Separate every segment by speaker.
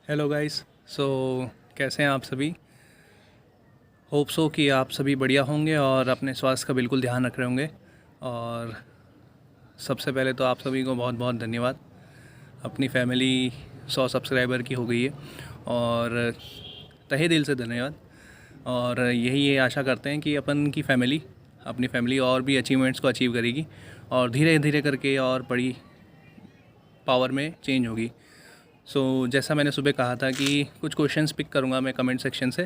Speaker 1: Hello guys. सो कैसे हैं आप सभी? होप सो कि आप सभी बढ़िया होंगे और अपने स्वास्थ्य का बिल्कुल ध्यान रख रहे होंगे। और सबसे पहले तो आप सभी को बहुत बहुत धन्यवाद। अपनी फैमिली 100 सब्सक्राइबर की हो गई है और तहे दिल से धन्यवाद। और यही ये आशा करते हैं कि अपन की फैमिली अपनी फैमिली और भी अचीवमेंट्स को अचीव करेगी और धीरे धीरे करके और बड़ी पावर में चेंज होगी। जैसा मैंने सुबह कहा था कि कुछ क्वेश्चंस पिक करूँगा मैं कमेंट सेक्शन से,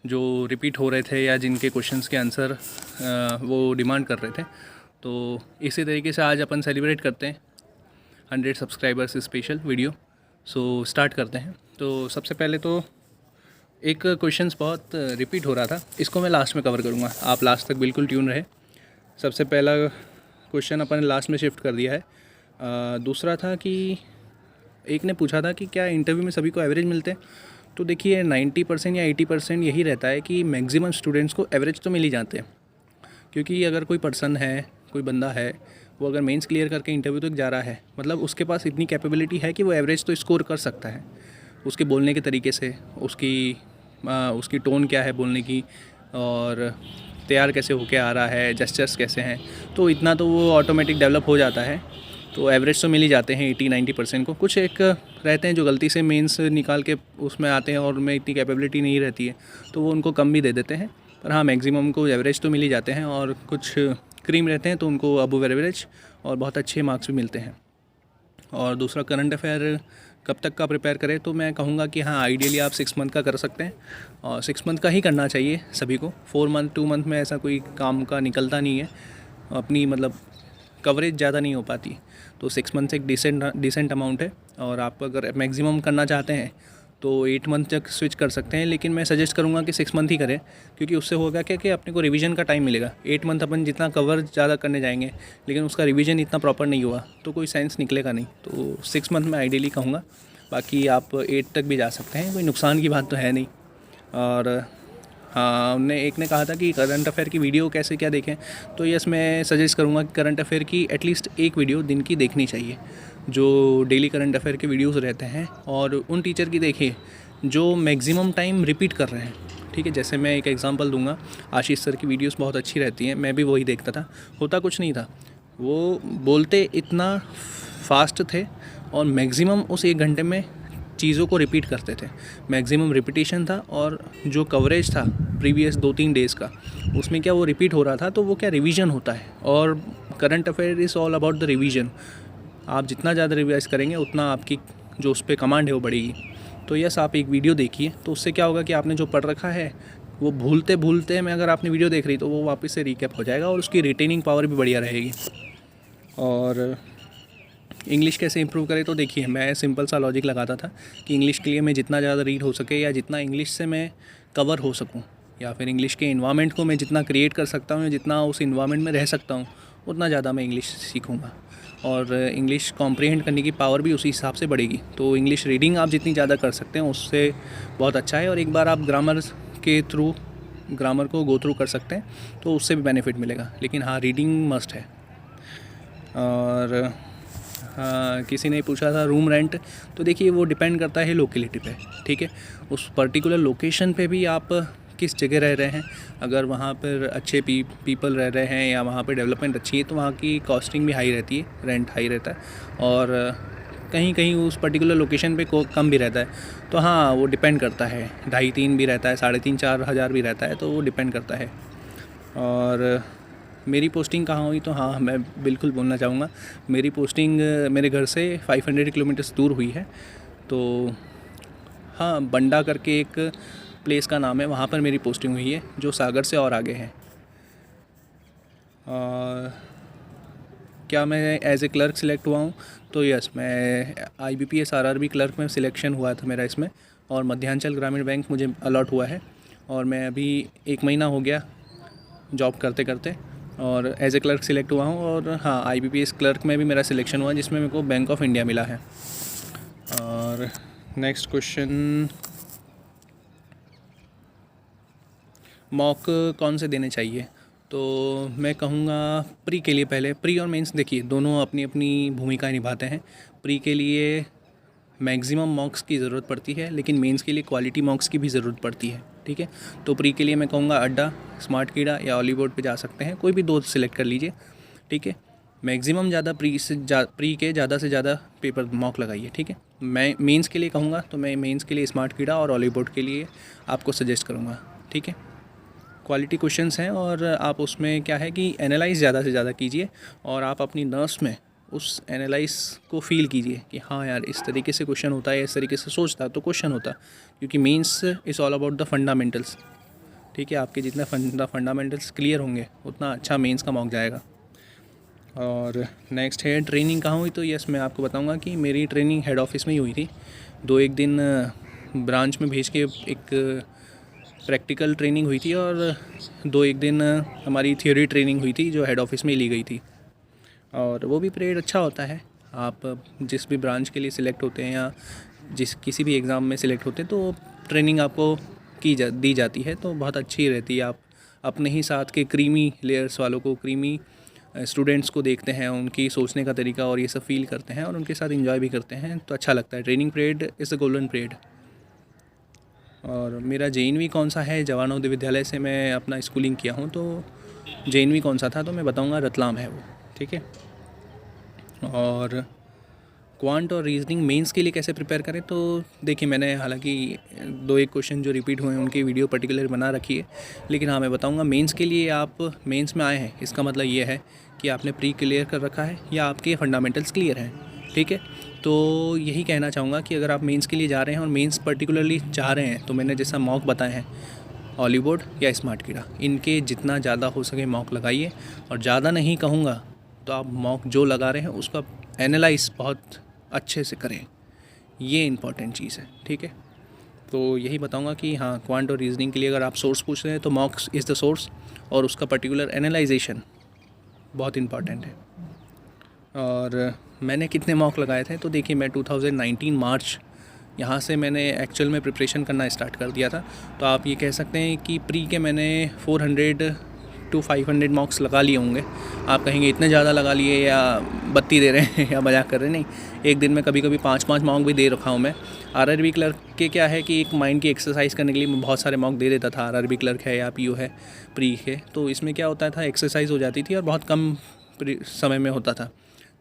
Speaker 1: जो रिपीट हो रहे थे या जिनके क्वेश्चंस के आंसर वो डिमांड कर रहे थे। तो इसी तरीके से आज अपन सेलिब्रेट करते हैं 100 सब्सक्राइबर्स स्पेशल वीडियो। स्टार्ट करते हैं। तो सबसे पहले तो एक क्वेश्चंस बहुत रिपीट हो रहा था, इसको मैं लास्ट में कवर करूँगा, आप लास्ट तक बिल्कुल ट्यून रहे। सबसे पहला क्वेश्चन अपन ने लास्ट में शिफ्ट कर दिया है। दूसरा था कि एक ने पूछा था कि क्या इंटरव्यू में सभी को एवरेज मिलते हैं। तो देखिए 90% या 80% यही रहता है कि मैक्सिमम स्टूडेंट्स को एवरेज तो मिल ही जाते हैं। क्योंकि अगर कोई पर्सन है, कोई बंदा है, वो अगर मेंस क्लियर करके इंटरव्यू तक जा रहा है, मतलब उसके पास इतनी कैपेबिलिटी है कि वो एवरेज तो स्कोर कर सकता है। उसके बोलने के तरीके से, उसकी टोन क्या है बोलने की, और तैयार कैसे होके आ रहा है, जेस्चर्स कैसे हैं, तो इतना तो वो ऑटोमेटिक डेवलप हो जाता है। तो एवरेज तो मिल ही जाते हैं 80-90% को। कुछ एक रहते हैं जो गलती से मेंस निकाल के उसमें आते हैं और उनमें इतनी कैपेबिलिटी नहीं रहती है, तो वो उनको कम भी दे देते हैं। पर हाँ, मैक्सिमम को एवरेज तो मिल ही जाते हैं। और कुछ क्रीम रहते हैं तो उनको अबव एवरेज और बहुत अच्छे मार्क्स भी मिलते हैं। और दूसरा, करंट अफेयर कब तक का प्रिपेयर करें, तो मैं कहूँगा कि हाँ, आइडियली आप 6 मंथ का कर सकते हैं और 6 मंथ का ही करना चाहिए सभी को। 4 मंथ 2 मंथ में ऐसा कोई काम का निकलता नहीं है, अपनी मतलब कवरेज ज़्यादा नहीं हो पाती। तो 6 मंथ एक डिसेंट अमाउंट है। और आप अगर मैक्सिमम करना चाहते हैं तो 8 मंथ तक स्विच कर सकते हैं, लेकिन मैं सजेस्ट करूँगा कि 6 मंथ ही करें। क्योंकि उससे होगा क्या कि अपने को रिवीजन का टाइम मिलेगा। 8 मंथ अपन जितना कवर ज़्यादा करने जाएंगे लेकिन उसका रिवीजन इतना प्रॉपर नहीं हुआ तो कोई सेंस निकलेगा नहीं। तो 6 मंथ में आइडियली कहूँगा। बाकी आप 8 तक भी जा सकते हैं, कोई नुकसान की बात तो है नहीं। और हाँ, एक ने कहा था कि करंट अफेयर की वीडियो कैसे क्या देखें। तो यस, मैं सजेस्ट करूँगा कि करंट अफेयर की एटलीस्ट एक वीडियो दिन की देखनी चाहिए, जो डेली करंट अफेयर के वीडियोस रहते हैं। और उन टीचर की देखिए जो मैक्सिमम टाइम रिपीट कर रहे हैं। ठीक है, जैसे मैं एक एग्जांपल दूंगा, आशीष सर की वीडियोस बहुत अच्छी रहती हैं, मैं भी वही देखता था। होता कुछ नहीं था, वो बोलते इतना फास्ट थे और मैक्सिमम उस 1 घंटे में चीज़ों को रिपीट करते थे। मैक्सिमम रिपीटिशन था और जो कवरेज था प्रीवियस 2-3 डेज़ का, उसमें क्या वो रिपीट हो रहा था, तो वो क्या रिवीजन होता है। और current affair is all about the revision. आप जितना ज़्यादा रिवाइज़ करेंगे उतना आपकी जो उस पर कमांड है वो बढ़ेगी। तो यस, आप एक वीडियो देखिए, तो उससे क्या होगा कि आपने जो पढ़ रखा है वो भूलते भूलते में अगर आपने वीडियो देख रही तो वो वापस से रिकैप हो जाएगा और उसकी रिटेनिंग पावर भी बढ़िया रहेगी। और इंग्लिश कैसे इंप्रूव करें, तो देखिए मैं सिंपल सा लॉजिक लगाता था कि इंग्लिश के लिए मैं जितना ज़्यादा रीड हो सके या जितना इंग्लिश से मैं कवर हो सकूं, या फिर इंग्लिश के इन्वायरमेंट को मैं जितना क्रिएट कर सकता हूँ या जितना उस इन्वायरमेंट में रह सकता हूँ, उतना ज़्यादा मैं इंग्लिश सीखूँगा। और इंग्लिश कॉम्प्रिहेंड करने की पावर भी उसी हिसाब से बढ़ेगी। तो इंग्लिश रीडिंग आप जितनी ज़्यादा कर सकते हैं उससे बहुत अच्छा है। और एक बार आप ग्रामर के थ्रू ग्रामर को गो थ्रू कर सकते हैं तो उससे भी बेनिफिट मिलेगा। लेकिन हाँ, रीडिंग मस्ट है। और हाँ, किसी ने पूछा था रूम रेंट, तो देखिए वो डिपेंड करता है लोकेलिटी पे। ठीक है, उस पर्टिकुलर लोकेशन पे भी आप किस जगह रह रहे हैं। अगर वहाँ पर अच्छे पीपल रह रहे हैं या वहाँ पर डेवलपमेंट अच्छी है तो वहाँ की कॉस्टिंग भी हाई रहती है, रेंट हाई रहता है। और कहीं कहीं उस पर्टिकुलर लोकेशन पे कम भी रहता है। तो हाँ, वो डिपेंड करता है, 2.5-3 भी रहता है, 3.5-4 हज़ार भी रहता है, तो वो डिपेंड करता है। और मेरी पोस्टिंग कहाँ हुई, तो हाँ, मैं बिल्कुल बोलना चाहूँगा मेरी पोस्टिंग मेरे घर से 500 किलोमीटर्स दूर हुई है। तो हाँ, बंडा करके एक प्लेस का नाम है, वहाँ पर मेरी पोस्टिंग हुई है, जो सागर से और आगे है। और क्या मैं एज ए क्लर्क सिलेक्ट हुआ हूँ, तो यस, मैं IBPS RRB क्लर्क में सिलेक्शन हुआ था मेरा इसमें। और मध्यांचल ग्रामीण बैंक मुझे अलॉट हुआ है और मैं अभी 1 महीना हो गया जॉब करते करते और एज ए क्लर्क सिलेक्ट हुआ हूँ। और हाँ, IBPS क्लर्क में भी मेरा सिलेक्शन हुआ जिसमें मेरे को बैंक ऑफ इंडिया मिला है। और नेक्स्ट क्वेश्चन, मॉक कौन से देने चाहिए, तो मैं कहूँगा प्री के लिए पहले, प्री और मेंस देखिए दोनों अपनी अपनी भूमिका निभाते हैं। प्री के लिए मैक्सिमम मॉक्स की ज़रूरत पड़ती है, लेकिन मेंस के लिए क्वालिटी मॉक्स की भी ज़रूरत पड़ती है। ठीक है, तो प्री के लिए मैं कहूँगा अड्डा, स्मार्ट कीड़ा या ऑलीवुड पे जा सकते हैं, कोई भी दो सिलेक्ट कर लीजिए। ठीक है, मैक्सिमम ज़्यादा प्री के ज़्यादा से ज़्यादा पेपर मॉक लगाइए। ठीक है, मैं मेंस के लिए कहूँगा तो मैं मेंस के लिए स्मार्ट कीड़ा और ऑलीवुड के लिए आपको सजेस्ट करूँगा। ठीक है, क्वालिटी क्वेश्चंस हैं और आप उसमें क्या है कि एनालाइज ज़्यादा से ज़्यादा कीजिए और आप अपनी नर्व्स में उस एनालाइज को फील कीजिए कि हाँ यार इस तरीके से क्वेश्चन होता है, इस तरीके से सोचता तो क्वेश्चन होता, क्योंकि mains is all about the fundamentals. ठीक है, आपके जितना फंडामेंटल्स क्लियर होंगे उतना अच्छा मेंस का मॉक जाएगा। और नेक्स्ट है ट्रेनिंग कहाँ हुई, तो यस मैं आपको बताऊंगा कि मेरी ट्रेनिंग हेड ऑफिस में ही हुई थी। 2-1 दिन ब्रांच में भेज के एक प्रैक्टिकल ट्रेनिंग हुई थी और 2-1 दिन हमारी थियोरी ट्रेनिंग हुई थी जो हेड ऑफिस में ही ली गई थी। और वो भी पीरियड अच्छा होता है। आप जिस भी ब्रांच के लिए सिलेक्ट होते हैं या किसी भी एग्ज़ाम में सिलेक्ट होते हैं तो ट्रेनिंग आपको दी जाती है, तो बहुत अच्छी रहती है। आप अपने ही साथ के क्रीमी लेयर्स वालों को, क्रीमी स्टूडेंट्स को देखते हैं, उनकी सोचने का तरीका और ये सब फील करते हैं और उनके साथ एंजॉय भी करते हैं, तो अच्छा लगता है। Training period is a golden period. और मेरा JNV कौन सा है, जवान नवोदय विद्यालय से मैं अपना स्कूलिंग किया हूँ, तो JNV कौन सा था तो मैं बताऊँगा रतलाम है वो। ठीक है, और क्वांट और रीजनिंग मेंस के लिए कैसे प्रिपेयर करें, तो देखिए मैंने हालांकि 2-1 क्वेश्चन जो रिपीट हुए हैं उनकी वीडियो पर्टिकुलर बना रखी है, लेकिन हाँ मैं बताऊंगा मेंस के लिए। आप मेंस में आए हैं इसका मतलब ये है कि आपने प्री क्लियर कर रखा है या आपके फंडामेंटल्स क्लियर हैं। ठीक है, तो यही कहना चाहूँगा कि अगर आप मेंस के लिए जा रहे हैं और मेंस पर्टिकुलरली चाह रहे हैं, तो मैंने जैसा मॉक बताए हैं ऑलीवुड या स्मार्ट कीड़ा, इनके जितना ज़्यादा हो सके मॉक लगाइए। और ज़्यादा नहीं कहूँगा तो आप मॉक जो लगा रहे हैं उसका एनालाइज बहुत अच्छे से करें, ये इंपॉर्टेंट चीज़ है। ठीक है, तो यही बताऊंगा कि हाँ क्वांट और रीजनिंग के लिए अगर आप सोर्स पूछ रहे हैं तो मॉक्स इज़ द सोर्स और उसका पर्टिकुलर एनालाइजेशन बहुत इंपॉर्टेंट है। और मैंने कितने मॉक लगाए थे, तो देखिए मैं 2019 मार्च यहाँ से मैंने एक्चुअल में प्रिपरेशन करना स्टार्ट कर दिया था। तो आप ये कह सकते हैं कि प्री के मैंने 400 to 500 मॉक्स लगा लिए होंगे। आप कहेंगे इतने ज़्यादा लगा लिए या बत्ती दे रहे हैं या मजाक कर रहे हैं, नहीं, एक दिन में कभी कभी 5-5 मॉक भी दे रखा हूँ मैं। RRB क्लर्क के क्या है कि एक माइंड की एक्सरसाइज करने के लिए मैं बहुत सारे मॉक दे देता था। RRB क्लर्क है या PO है प्री के, तो इसमें क्या होता था एक्सरसाइज हो जाती थी और बहुत कम समय में होता था,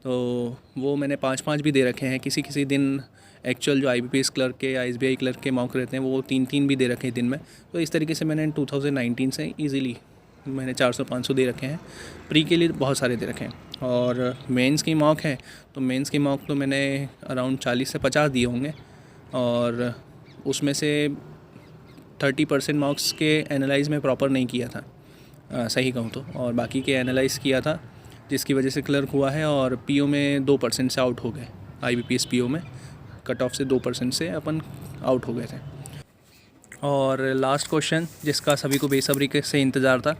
Speaker 1: तो वो मैंने 5-5 भी दे रखे हैं। किसी किसी दिन एक्चुअल जो IBPS क्लर्क के या SBI क्लर्क के मॉक रहते हैं वो 3-3 भी दे रखे हैं दिन में। तो इस तरीके से मैंने 2019 से ईज़िली मैंने 400-500 दे रखे हैं। प्री के लिए बहुत सारे दे रखे हैं। और मेंस की मॉक है तो मेंस की मॉक तो मैंने अराउंड 40 से 50 दिए होंगे, और उसमें से 30% मार्क्स के एनालाइज में प्रॉपर नहीं किया था, सही कहूँ तो, और बाकी के एनालाइज किया था, जिसकी वजह से क्लर्क हुआ है। और PO में 2% से आउट हो गए। IBPS PO में कट ऑफ से 2% से अपन आउट हो गए थे। और लास्ट क्वेश्चन जिसका सभी को बेसब्री से इंतज़ार था,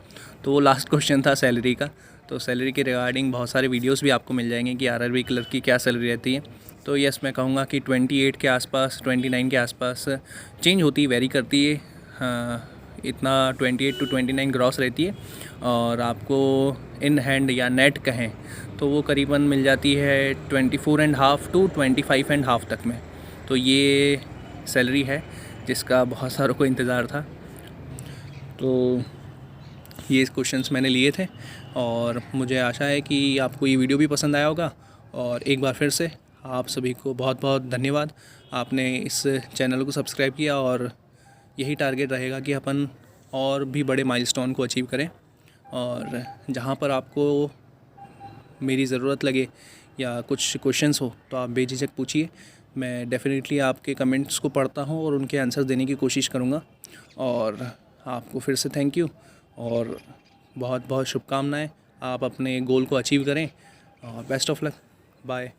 Speaker 1: तो वो लास्ट क्वेश्चन था सैलरी का। तो सैलरी के रिगार्डिंग बहुत सारे वीडियोस भी आपको मिल जाएंगे कि RRB क्लर्क की क्या सैलरी रहती है। तो यस मैं कहूँगा कि 28 के आसपास, 29 के आसपास चेंज होती है, वेरी करती है। इतना 28 to 29 ग्रॉस रहती है, और आपको इन हैंड या नेट कहें तो वो करीबन मिल जाती है 24.5 to 25.5 तक में। तो ये सैलरी है जिसका बहुत सारों को इंतज़ार था। तो ये क्वेश्चंस मैंने लिए थे और मुझे आशा है कि आपको ये वीडियो भी पसंद आया होगा। और एक बार फिर से आप सभी को बहुत बहुत धन्यवाद, आपने इस चैनल को सब्सक्राइब किया। और यही टारगेट रहेगा कि अपन और भी बड़े माइलस्टोन को अचीव करें। और जहाँ पर आपको मेरी ज़रूरत लगे या कुछ क्वेश्चंस हो तो आप बेझिझक पूछिए। मैं डेफिनेटली आपके कमेंट्स को पढ़ता हूँ और उनके आंसर देने की कोशिश करूँगा। और आपको फिर से थैंक यू और बहुत बहुत शुभकामनाएं। आप अपने गोल को अचीव करें और बेस्ट ऑफ लक। बाय।